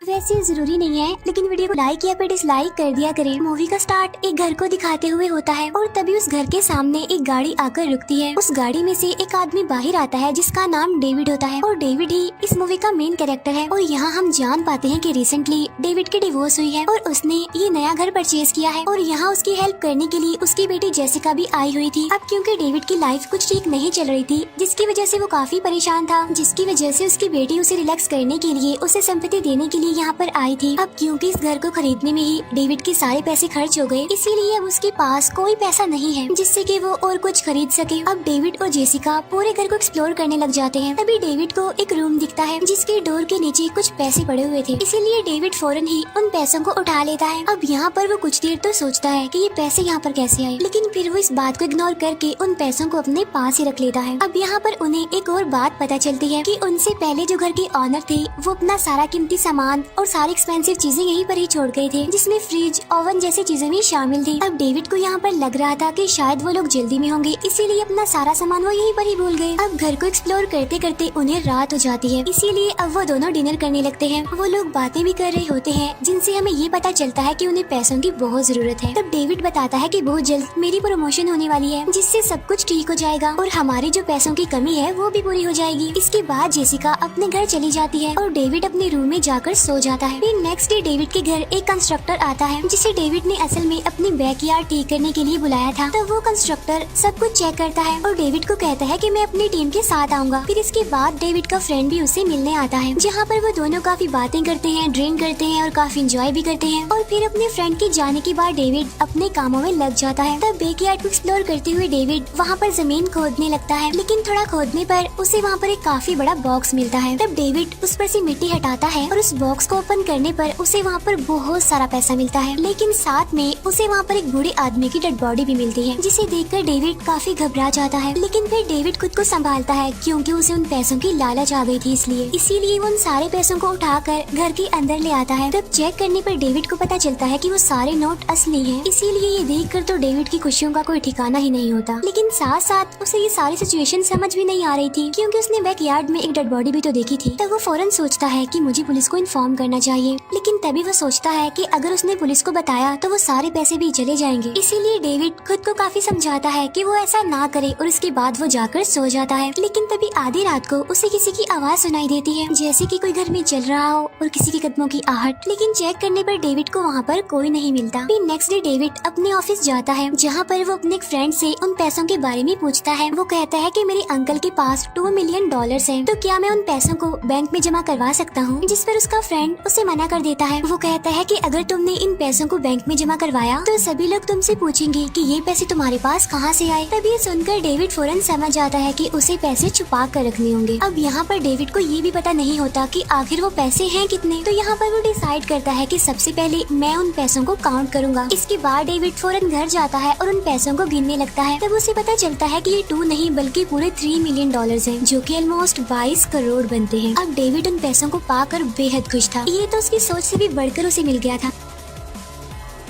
वैसे जरूरी नहीं है, लेकिन वीडियो को लाइक या फिर डिसलाइक कर दिया करें। मूवी का स्टार्ट एक घर को दिखाते हुए होता है और तभी उस घर के सामने एक गाड़ी आकर रुकती है। उस गाड़ी में से एक आदमी बाहर आता है जिसका नाम डेविड होता है और डेविड ही इस मूवी का मेन कैरेक्टर है। और यहाँ हम जान पाते हैं कि रिसेंटली डेविड की डिवोर्स हुई है और उसने ये नया घर परचेज किया है और यहाँ उसकी हेल्प करने के लिए उसकी बेटी जेसिका भी आई हुई थी। अब क्योंकि डेविड की लाइफ कुछ ठीक नहीं चल रही थी, जिसकी वजह से वो काफी परेशान था, जिसकी वजह से उसकी बेटी उसे रिलैक्स करने के लिए, उसे सिंपैथी देने के लिए यहाँ पर आई थी। अब क्योंकि इस घर को खरीदने में ही डेविड के सारे पैसे खर्च हो गए, इसीलिए अब उसके पास कोई पैसा नहीं है जिससे कि वो और कुछ खरीद सके। अब डेविड और जेसिका पूरे घर को एक्सप्लोर करने लग जाते हैं। तभी डेविड को एक रूम दिखता है जिसके डोर के नीचे कुछ पैसे पड़े हुए थे, इसीलिए डेविड फौरन ही उन पैसों को उठा लेता है। अब यहाँ पर वो कुछ देर तो सोचता है कि ये पैसे यहाँ पर कैसे आए, लेकिन फिर वो इस बात को इग्नोर करके उन पैसों को अपने पास ही रख लेता है। अब यहाँ पर उन्हें एक और बात पता चलती है कि उनसे पहले जो घर के ऑनर थे वो अपना सारा कीमती सामान और सारी एक्सपेंसिव चीजें यहीं पर ही छोड़ गए थे, जिसमें फ्रिज, ओवन जैसी चीजें भी शामिल थी। अब डेविड को यहाँ पर लग रहा था कि शायद वो लोग जल्दी में होंगे, इसीलिए अपना सारा सामान वो यहीं पर ही भूल गए। अब घर को एक्सप्लोर करते करते उन्हें रात हो जाती है, इसीलिए अब वो दोनों डिनर करने लगते हैं। वो लोग बातें भी कर रहे होते हैं जिनसे हमें ये पता चलता है कि उन्हें पैसों की बहुत जरूरत है। तब डेविड बताता है कि बहुत जल्द मेरी प्रमोशन होने वाली है, जिससे सब कुछ ठीक हो जाएगा और हमारी जो पैसों की कमी है वो भी पूरी हो जाएगी। इसके बाद जेसिका अपने घर चली जाती है और डेविड अपने रूम में जाकर सो जाता है। फिर नेक्स्ट डे डेविड के घर एक कंस्ट्रक्टर आता है जिसे डेविड ने असल में अपनी बैकयार्ड ठीक करने के लिए बुलाया था। तब वो कंस्ट्रक्टर सब कुछ चेक करता है और डेविड को कहता है कि मैं अपनी टीम के साथ आऊंगा। फिर इसके बाद डेविड का फ्रेंड भी उसे मिलने आता है, जहाँ पर वो दोनों काफी बातें करते हैं, ड्रिंक करते हैं और काफी एंजॉय भी करते हैं। और फिर अपने फ्रेंड के जाने के बाद डेविड अपने कामों में लग जाता है। तब बैकयार्ड को एक्सप्लोर करते हुए डेविड वहाँ पर जमीन खोदने लगता है, लेकिन थोड़ा खोदने पर उसे वहाँ पर एक काफी बड़ा बॉक्स मिलता है। तब डेविड उस पर से मिट्टी हटाता है और उस बॉक्स को ओपन करने पर उसे वहाँ पर बहुत सारा पैसा मिलता है, लेकिन साथ में उसे वहाँ पर एक बूढ़े आदमी की डेड बॉडी भी मिलती है, जिसे देखकर डेविड काफी घबरा जाता है। लेकिन फिर डेविड खुद को संभालता है क्योंकि उसे उन पैसों की लालच आ गई थी, इसीलिए वो उन सारे पैसों को उठाकर घर के अंदर ले आता है। तब चेक करने पर डेविड को पता चलता है कि वो सारे नोट असली हैं, इसीलिए ये देखकर तो डेविड की खुशियों का कोई ठिकाना ही नहीं होता। लेकिन साथ साथ उसे ये सारी सिचुएशन समझ भी नहीं आ रही थी, क्योंकि उसने बैकयार्ड में एक डेड बॉडी भी तो देखी थी। तब वो फौरन सोचता है कि मुझे पुलिस को इन्फॉर्म करना चाहिए, लेकिन तभी वो सोचता है कि अगर उसने पुलिस को बताया तो वो सारे पैसे भी चले जाएंगे। इसीलिए डेविड खुद को काफी समझाता है कि वो ऐसा ना करे और उसके बाद वो जाकर सो जाता है। लेकिन तभी आधी रात को उसे किसी की आवाज सुनाई देती है, जैसे कि कोई घर में चल रहा हो और किसी के कदमों की आहट। लेकिन चेक करने पर डेविड को वहाँ पर कोई नहीं मिलता। फिर नेक्स्ट डे डेविड अपने ऑफिस जाता है, जहाँ पर वो अपने एक फ्रेंड से उन पैसों के बारे में पूछता है। वो कहता है कि मेरे अंकल के पास $2 मिलियन हैं, तो क्या मैं उन पैसों को बैंक में जमा करवा सकता हूँ? जिस पर उसका फ्रेंड उसे मना कर देता है। वो कहता है कि अगर तुमने इन पैसों को बैंक में जमा करवाया तो सभी लोग तुमसे पूछेंगे कि ये पैसे तुम्हारे पास कहाँ से आए। तब ये सुनकर डेविड फौरन समझ जाता है कि उसे पैसे छुपा कर रखने होंगे। अब यहाँ पर डेविड को ये भी पता नहीं होता कि आखिर वो पैसे हैं कितने। तो यहाँ पर वो डिसाइड करता है कि सबसे पहले मैं उन पैसों को काउंट करूंगा। इसके बाद डेविड फौरन घर जाता है और उन पैसों को गिनने लगता है। तब उसे पता चलता है कि ये 2 नहीं बल्कि पूरे $3 मिलियन हैं, जो कि ऑलमोस्ट 22 करोड़ बनते हैं। अब डेविड उन पैसों को पाकर बेहद खुश था। ये तो उसकी सोच से भी बढ़कर उसे मिल गया था।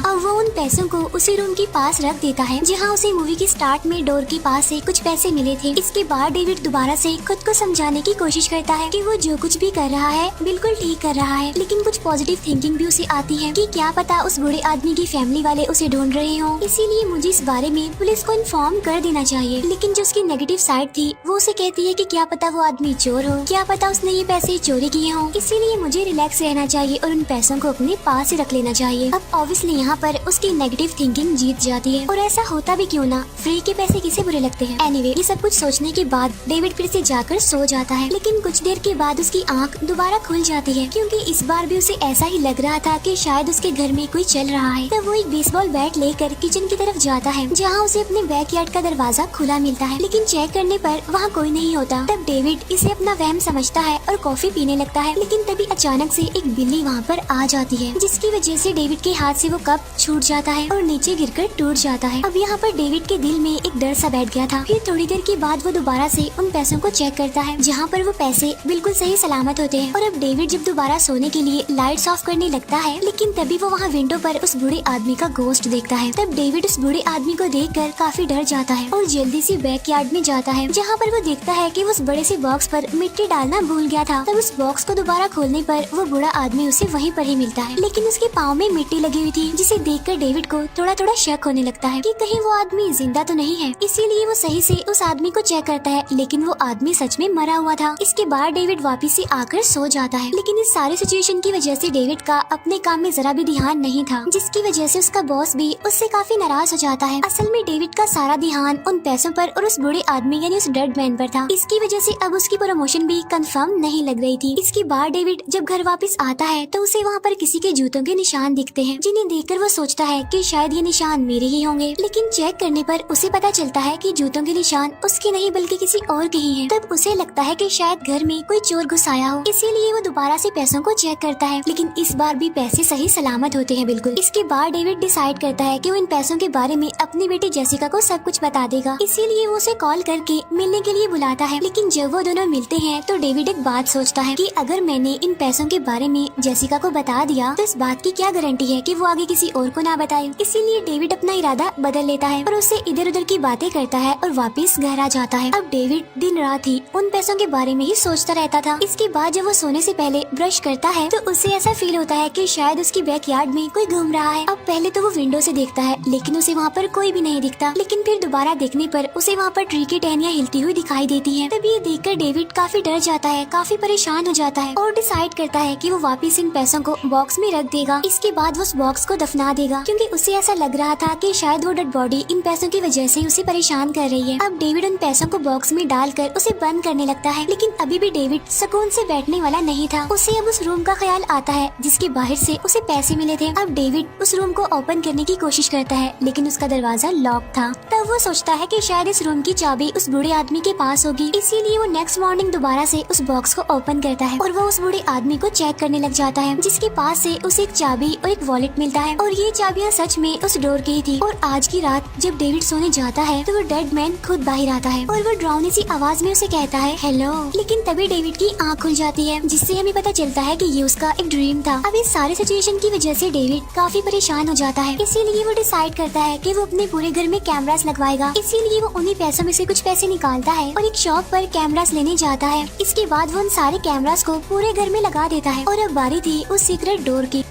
अब वो उन पैसों को उसी रूम के पास रख देता है, जहाँ उसे मूवी की स्टार्ट में डोर के पास से कुछ पैसे मिले थे। इसके बाद डेविड दोबारा से खुद को समझाने की कोशिश करता है कि वो जो कुछ भी कर रहा है बिल्कुल ठीक कर रहा है, लेकिन कुछ पॉजिटिव थिंकिंग भी उसे आती है कि क्या पता उस बूढ़े आदमी की फैमिली वाले उसे ढूंढ रहे हो, इसीलिए मुझे इस बारे में पुलिस को इन्फॉर्म कर देना चाहिए। लेकिन जो उसकी नेगेटिव साइड थी वो उसे कहती है कि क्या पता वो आदमी चोर हो, क्या पता उसने ये पैसे चोरी किए हों, इसीलिए मुझे रिलैक्स रहना चाहिए और उन पैसों को अपने पास ही रख लेना चाहिए। अब ऑब्वियसली यहाँ पर उसकी नेगेटिव थिंकिंग जीत जाती है, और ऐसा होता भी क्यों ना, फ्री के पैसे किसे बुरे लगते हैं। एनीवे, ये सब कुछ सोचने के बाद डेविड फिर से जाकर सो जाता है। लेकिन कुछ देर के बाद उसकी आंख दोबारा खुल जाती है, क्योंकि इस बार भी उसे ऐसा ही लग रहा था कि शायद उसके घर में कोई चल रहा है। तब वो एक बेसबॉल बैट लेकर किचन की तरफ जाता है, जहाँ उसे अपने बैकयार्ड का दरवाजा खुला मिलता है, लेकिन चेक करने पर वहाँ कोई नहीं होता। तब डेविड इसे अपना वहम समझता है और कॉफी पीने लगता है। लेकिन तभी अचानक से एक बिल्ली वहाँ पर आ जाती है, जिसकी वजह से डेविड के हाथ से वो कप छूट जाता है और नीचे गिरकर टूट जाता है। अब यहाँ पर डेविड के दिल में एक डर सा बैठ गया था। फिर थोड़ी देर के बाद वो दोबारा से उन पैसों को चेक करता है जहाँ पर वो पैसे बिल्कुल सही सलामत होते हैं। और अब डेविड जब दोबारा सोने के लिए लाइट्स ऑफ करने लगता है, लेकिन तभी वो वहाँ विंडो पर उस बूढ़े आदमी का गोश्त देखता है। तब डेविड उस बूढ़े आदमी को देखकर काफी डर जाता है और जल्दी से बैकयार्ड में जाता है, जहाँ पर वो देखता है कि उस बड़े से बॉक्स पर मिट्टी डालना भूल गया था। तब उस बॉक्स को दोबारा खोलने पर वो बूढ़ा आदमी उसे वहीं पर ही मिलता है, लेकिन उसके पाँव में मिट्टी लगी हुई थी, जिसे देखकर डेविड को थोड़ा थोड़ा शक होने लगता है कि कहीं वो आदमी जिंदा तो नहीं है। इसीलिए वो सही से उस आदमी को चेक करता है, लेकिन वो आदमी सच में मरा हुआ था। इसके बाद डेविड वापिस से आकर सो जाता है, लेकिन इस सारे सिचुएशन की वजह से डेविड का अपने काम में जरा भी ध्यान नहीं था, जिसकी वजह से उसका बॉस भी उससे काफी नाराज हो जाता है। असल में डेविड का सारा ध्यान उन पैसों पर और उस बूढ़े आदमी यानी उस डेड मैन पर था। इसकी वजह से अब उसकी प्रमोशन भी कंफर्म नहीं लग रही थी। इसके बाद डेविड जब घर वापस आता है तो उसे वहाँ पर किसी के जूतों के निशान दिखते हैं, जिन्हें देखकर वो सोचता है कि शायद ये निशान मेरे ही होंगे, लेकिन चेक करने पर उसे पता चलता है कि जूतों के निशान उसके नहीं बल्कि किसी और के ही हैं। तब उसे लगता है कि शायद घर में कोई चोर घुस आया हो, इसीलिए वो दोबारा से पैसों को चेक करता है, लेकिन इस बार भी पैसे सही सलामत होते हैं बिल्कुल। इसके बाद डेविड डिसाइड करता है कि वो इन पैसों के बारे में अपनी बेटी जेसिका को सब कुछ बता देगा, इसीलिए वो उसे कॉल करके मिलने के लिए बुलाता है। लेकिन जब वो दोनों मिलते हैं तो डेविड एक बात सोचता है कि अगर मैंने इन पैसों के बारे में जेसिका को बता दिया तो इस बात की क्या गारंटी है कि वो आगे किसी और को ना बताए। इसीलिए डेविड अपना इरादा बदल लेता है और उससे इधर उधर की बातें करता है और वापस घर आ जाता है। अब डेविड दिन रात ही उन पैसों के बारे में ही सोचता रहता था। इसके बाद जब वो सोने से पहले ब्रश करता है तो उसे ऐसा फील होता है कि शायद उसकी बैकयार्ड में कोई घूम रहा है। अब पहले तो वो विंडो से देखता है, लेकिन उसे वहाँ पर कोई भी नहीं दिखता, लेकिन फिर दोबारा देखने पर उसे वहाँ पर ट्री की टहनियाँ हिलती हुई दिखाई देती है। तब ये देखकर डेविड काफी डर जाता है, काफी परेशान हो जाता है और डिसाइड करता है कि वो वापस इन पैसों को बॉक्स में रख देगा। इसके बाद वो उस बॉक्स को दफना देगा, क्योंकि उसे ऐसा लग रहा था कि शायद वो डेड बॉडी इन पैसों की वजह से उसे परेशान कर रही है। अब डेविड उन पैसों को बॉक्स में डालकर उसे बंद करने लगता है, लेकिन अभी भी डेविड सुकून से बैठने वाला नहीं था। उसे अब उस रूम का ख्याल आता है जिसके बाहर से उसे पैसे मिले थे। अब डेविड उस रूम को ओपन करने की कोशिश करता है, लेकिन उसका दरवाजा लॉक था। तब वो सोचता है कि शायद इस रूम की चाबी उस बूढ़े आदमी के पास होगी, इसीलिए वो नेक्स्ट मॉर्निंग दोबारा से उस बॉक्स को ओपन करता है और वो उस बूढ़े आदमी को चेक करने लग जाता है, जिसके पास से उसे एक चाबी और एक वॉलेट मिलता है और ये चाबियाँ सच में उस डोर की ही थी। और आज की रात जब डेविड सोने जाता है तो वो डेड मैन खुद बाहर आता है और वो डरावनी सी आवाज में उसे कहता है हेलो, लेकिन तभी डेविड की आँख खुल जाती है, जिससे हमें पता चलता है कि ये उसका एक ड्रीम था। अब इस सारे सिचुएशन की वजह से डेविड काफी परेशान हो जाता है, इसीलिए वो डिसाइड करता है कि वो अपने पूरे घर में कैमरास लगवाएगा। इसीलिए वो उन्हीं पैसों में से कुछ पैसे निकालता है और एक शॉप पर कैमरास लेने जाता है। इसके बाद वो उन सारे कैमरास को पूरे घर में लगा देता है और अब बारी थी उस सीक्रेट डोर की।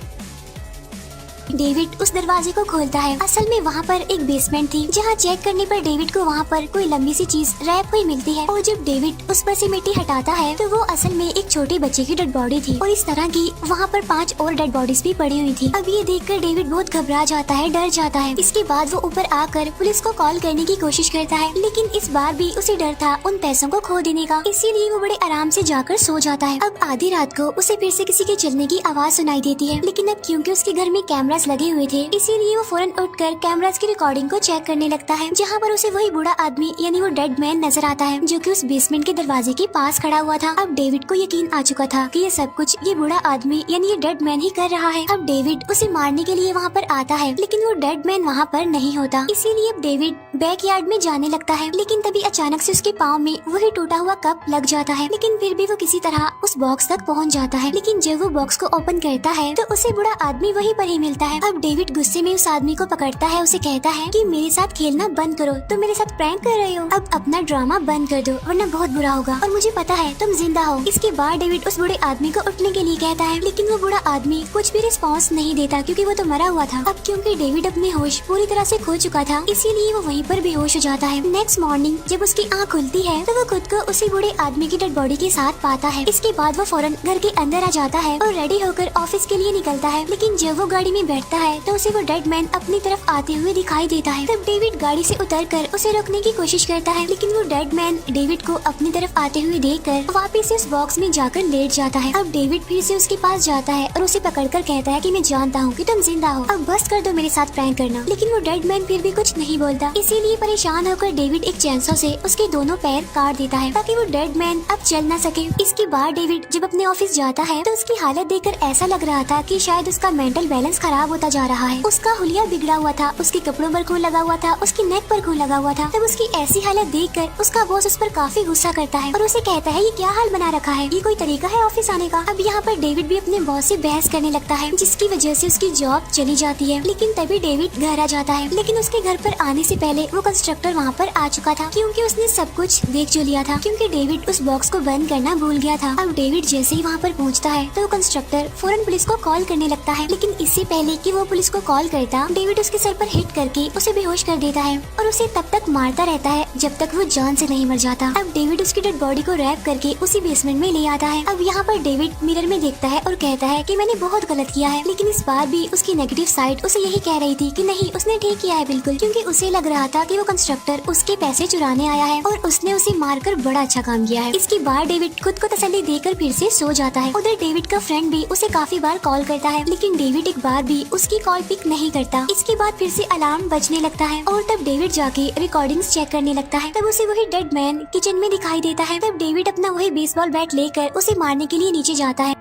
डेविड उस दरवाजे को खोलता है। असल में वहाँ पर एक बेसमेंट थी, जहाँ चेक करने पर डेविड को वहाँ पर कोई लंबी सी चीज रैप हुई मिलती है और जब डेविड उस पर से मिट्टी हटाता है तो वो असल में एक छोटे बच्चे की डेड बॉडी थी और इस तरह की वहाँ पर 5 और डेड बॉडीज भी पड़ी हुई थी। अब ये देखकर डेविड बहुत घबरा जाता है, डर जाता है। इसके बाद वो ऊपर आकर पुलिस को कॉल करने की कोशिश करता है, लेकिन इस बार भी उसे डर था उन पैसों को खो देने का, इसीलिए वो बड़े आराम से जाकर सो जाता है। अब आधी रात को उसे फिर से किसी के चलने की आवाज सुनाई देती है, लेकिन अब क्योंकि उसके घर में कैमरास लगे हुए थे इसीलिए वो फौरन उठकर कैमरास की रिकॉर्डिंग को चेक करने लगता है, जहाँ पर उसे वही बूढ़ा आदमी यानी वो डेड मैन नजर आता है, जो कि उस बेसमेंट के दरवाजे के पास खड़ा हुआ था। अब डेविड को यकीन आ चुका था कि ये सब कुछ ये बूढ़ा आदमी यानी ये डेड मैन ही कर रहा है। अब डेविड उसे मारने के लिए वहाँ पर आता है, लेकिन वो डेड मैन वहाँ पर नहीं होता, इसीलिए अब डेविड बैकयार्ड में जाने लगता है। लेकिन तभी अचानक से उसके पाँव में वही टूटा हुआ कप लग जाता है, लेकिन फिर भी वो किसी तरह उस बॉक्स तक पहुँच जाता है। लेकिन जब वो बॉक्स को ओपन करता है तो उसे बूढ़ा आदमी वहीं पर ही मिलता है। अब डेविड गुस्से में उस आदमी को पकड़ता है, उसे कहता है कि मेरे साथ खेलना बंद करो, तुम मेरे साथ प्रैंक कर रहे हो, अब अपना ड्रामा बंद कर दो वरना बहुत बुरा होगा और मुझे पता है तुम जिंदा हो। इसके बाद डेविड उस बूढ़े आदमी को उठने के लिए कहता है, लेकिन वो बूढ़ा आदमी कुछ भी रिस्पॉन्स नहीं देता क्योंकि वो तो मरा हुआ था। अब क्योंकि डेविड अपने होश पूरी तरह से खो चुका था, इसीलिए वो वहीं पर बेहोश हो जाता है। नेक्स्ट मॉर्निंग जब उसकी आँख खुलती है तो वो खुद को उसी बूढ़े आदमी की डेड बॉडी के साथ पाता है। इसके बाद वो फौरन घर के अंदर आ जाता है और रेडी होकर ऑफिस के लिए निकलता है, लेकिन जब वो गाड़ी में बैठता है तो उसे वो डेड मैन अपनी तरफ आते हुए दिखाई देता है। तब डेविड गाड़ी से उतरकर उसे रोकने की कोशिश करता है, लेकिन वो डेड मैन डेविड को अपनी तरफ आते हुए देखकर वापस से उस बॉक्स में जाकर लेट जाता है। अब डेविड फिर से उसके पास जाता है और उसे पकड़कर कहता है कि मैं जानता हूँ कि तुम जिंदा हो, अब बस कर दो मेरे साथ प्रैंक करना। लेकिन वो डेड मैन फिर भी कुछ नहीं बोलता, इसीलिए इसीलिए परेशान होकर डेविड एक चैनसॉ से उसके दोनों पैर काट देता है ताकि वो डेड मैन अब चल न सके। इसके बाद डेविड जब अपने ऑफिस जाता है तो उसकी हालत देखकर ऐसा लग रहा था कि शायद उसका मेंटल बैलेंस खराब होता जा रहा है। उसका हुलिया बिगड़ा हुआ था, उसके कपड़ों पर खून लगा हुआ था, उसकी नेक पर खून लगा हुआ था। तब उसकी ऐसी हालत देखकर उसका बॉस उस पर काफी गुस्सा करता है और उसे कहता है ये क्या हाल बना रखा है, ये कोई तरीका है ऑफिस आने का। अब यहाँ पर डेविड भी अपने बॉस से बहस करने लगता है जिसकी वजह से उसकी जॉब चली जाती है। लेकिन तभी डेविड घर आ जाता है, लेकिन उसके घर पर आने से पहले वो कंस्ट्रक्टर वहाँ पर आ चुका था क्योंकि उसने सब कुछ देख जो लिया था, क्योंकि डेविड उस बॉक्स को बंद करना भूल गया था। अब डेविड जैसे ही वहाँ पर पहुँचता है तो कंस्ट्रक्टर फौरन पुलिस को कॉल करने लगता है, लेकिन इससे पहले कि वो पुलिस को कॉल करता डेविड उसके सर पर हिट करके उसे बेहोश कर देता है और उसे तब तक मारता रहता है जब तक वो जान से नहीं मर जाता। अब डेविड उसकी डेड बॉडी को रैप करके उसी बेसमेंट में ले आता है। अब यहाँ पर डेविड मिरर में देखता है और कहता है कि मैंने बहुत गलत किया है, लेकिन इस बार भी उसकी नेगेटिव साइड उसे यही कह रही थी कि नहीं उसने ठीक किया है बिल्कुल, क्योंकि उसे लग रहा था कि वो कंस्ट्रक्टर उसके पैसे चुराने आया है और उसने उसे मारकर बड़ा अच्छा काम किया है। इसके बाद डेविड खुद को तसल्ली देकर फिर से सो जाता है। उधर डेविड का फ्रेंड भी उसे काफी बार कॉल करता है, लेकिन डेविड एक बार भी उसकी कॉल पिक नहीं करता। इसके बाद फिर से अलार्म बजने लगता है और तब डेविड जाके रिकॉर्डिंग्स चेक करने लगता है। तब उसे वही डेड मैन किचन में दिखाई देता है। तब डेविड अपना वही बेसबॉल बैट लेकर उसे मारने के लिए नीचे जाता है,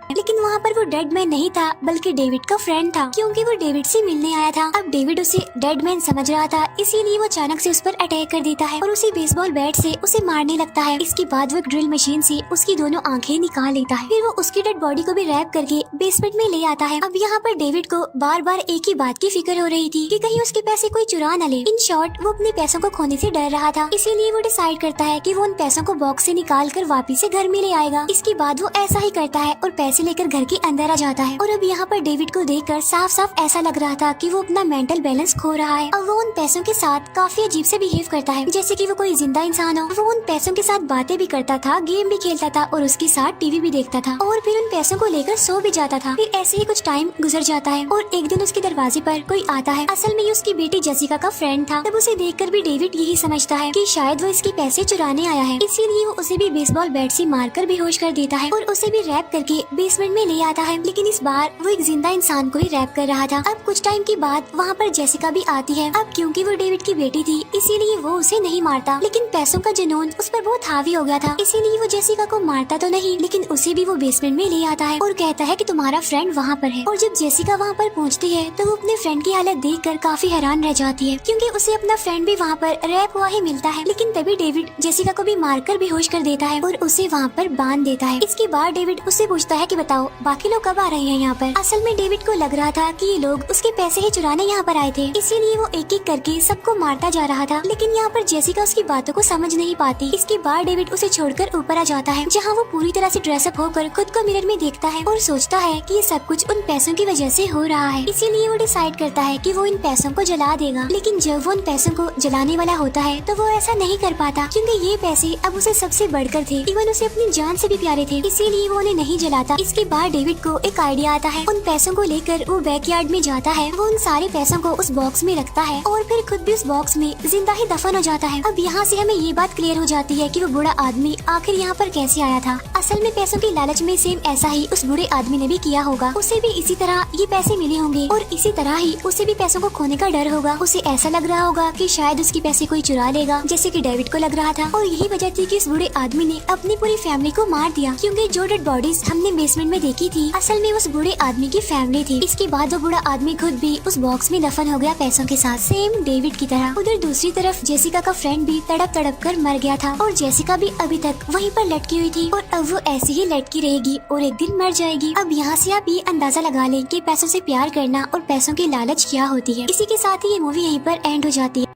लेकिन वहाँ पर वो डेड मैन नहीं था बल्कि डेविड का फ्रेंड था, क्योंकि वो डेविड से मिलने आया था। अब डेविड उसे डेड मैन समझ रहा था, इसीलिए वो अचानक से उस पर अटैक कर देता है और उसी बेसबॉल बैट से उसे मारने लगता है। इसके बाद वो एक ड्रिल मशीन से उसकी दोनों आंखें निकाल लेता है, फिर वो उसकी डेड बॉडी को भी रैप करके बेसमेंट में ले आता है। अब यहाँ पर डेविड को बार बार एक ही बात की फिक्र हो रही थी कि कहीं उसके पैसे कोई चुरा न ले। इन शॉर्ट वो अपने पैसों को खोने से डर रहा था, इसीलिए वो डिसाइड करता है कि वो उन पैसों को बॉक्स से निकाल कर वापिस से घर में ले आएगा। इसके बाद वो ऐसा ही करता है और पैसे लेकर घर के अंदर आ जाता है। और अब यहाँ पर डेविड को देखकर साफ साफ ऐसा लग रहा था कि वो अपना मेंटल बैलेंस खो रहा है और वो उन पैसों के साथ काफी अजीब से बिहेव करता है, जैसे कि वो कोई जिंदा इंसान हो। वो उन पैसों के साथ बातें भी करता था, गेम भी खेलता था और उसके साथ टीवी भी देखता था और फिर उन पैसों को लेकर सो भी जाता था। फिर ऐसे ही कुछ टाइम गुजर जाता है और एक दिन उसके दरवाजे पर कोई आता है। असल में ये उसकी बेटी जेसिका का फ्रेंड था। तब उसे देखकर भी डेविड यही समझता है कि शायद वो इसके पैसे चुराने आया है, इसीलिए वो उसे भी बेसबॉल बैट से मारकर बेहोश कर देता है और उसे भी रैप करके बेसमेंट में ले आता है। लेकिन इस बार वो एक जिंदा इंसान को ही रैप कर रहा था। अब कुछ टाइम के बाद वहाँ पर जेसिका भी आती है। अब क्योंकि वो डेविड की बेटी थी इसीलिए वो उसे नहीं मारता, लेकिन पैसों का जुनून उस पर बहुत हावी हो गया था, इसीलिए वो जेसिका को मारता तो नहीं लेकिन उसे भी वो बेसमेंट में ले आता है और कहता है कि तुम्हारा फ्रेंड वहाँ पर है। और जब जेसिका वहाँ पर पहुँचती है तो वो अपने फ्रेंड की हालत देखकर काफी हैरान रह जाती है, क्योंकि उसे अपना फ्रेंड भी वहाँ पर रैप हुआ ही मिलता है। लेकिन तभी डेविड जेसिका को भी मारकर बेहोश कर देता है और उसे वहाँ पर बांध देता है। इसके बाद डेविड उससे पूछता है कि बताओ बाकी लोग कब आ रहे हैं यहाँ पर। असल में डेविड को लग रहा था कि ये लोग उसके पैसे ही चुराने यहाँ पर आए थे, इसीलिए वो एक एक करके सबको मारता जा रहा था। लेकिन यहाँ पर जेसिका उसकी बातों को समझ नहीं पाती। इसके बाद डेविड उसे छोड़कर ऊपर आ जाता है, जहाँ वो पूरी तरह से ड्रेसअप होकर खुद को मिरर में देखता है और सोचता है कि ये सब कुछ उन पैसों की वजह से हो रहा है। इसीलिए वो डिसाइड करता है कि वो इन पैसों को जला देगा। लेकिन जब वो उन पैसों को जलाने वाला होता है तो वो ऐसा नहीं कर पाता, क्योंकि ये पैसे अब उसे सबसे बढ़कर थे, इवन उसे अपनी जान से भी प्यारे थे, इसीलिए वो उन्हें नहीं जलाता। इसके बाद डेविड को एक आइडिया आता है। उन पैसों को लेकर वो बैकयार्ड में जाता है, वो उन सारे पैसों को उस बॉक्स में रखता है और फिर खुद भी उस बॉक्स में जिंदा ही दफन हो जाता है। अब यहाँ से हमें ये बात क्लियर हो जाती है कि वो बूढ़ा आदमी आखिर यहाँ पर कैसे आया था। असल में पैसों की लालच में सेम ऐसा ही उस बूढ़े आदमी ने भी किया होगा। उसे भी इसी तरह ये पैसे मिले होंगे और इसी तरह ही उसे भी पैसों को खोने का डर होगा। उसे ऐसा लग रहा होगा कि शायद उसके पैसे कोई चुरा लेगा, जैसे कि डेविड को लग रहा था। और यही वजह थी कि इस बूढ़े आदमी ने अपनी पूरी फैमिली को मार दिया, क्योंकि जो डेड बॉडीज हमने बेसमेंट में देखी थी असल में उस बूढ़े आदमी की फैमिली थी। इसके बाद वो बूढ़ा आदमी खुद भी उस बॉक्स में दफन हो गया पैसों के साथ, सेम डेविड की तरह। उधर दूसरी तरफ जेसिका का फ्रेंड भी तड़प तड़प कर मर गया था और जेसिका भी अभी तक वहीं पर लटकी हुई थी और अब वो ऐसे ही लटकी रहेगी और एक दिन मर जाएगी। अब यहाँ से आप ये अंदाजा लगा लें कि पैसों से प्यार करना और पैसों की लालच क्या होती है। इसी के साथ ही ये मूवी यहीं पर एंड हो जाती है।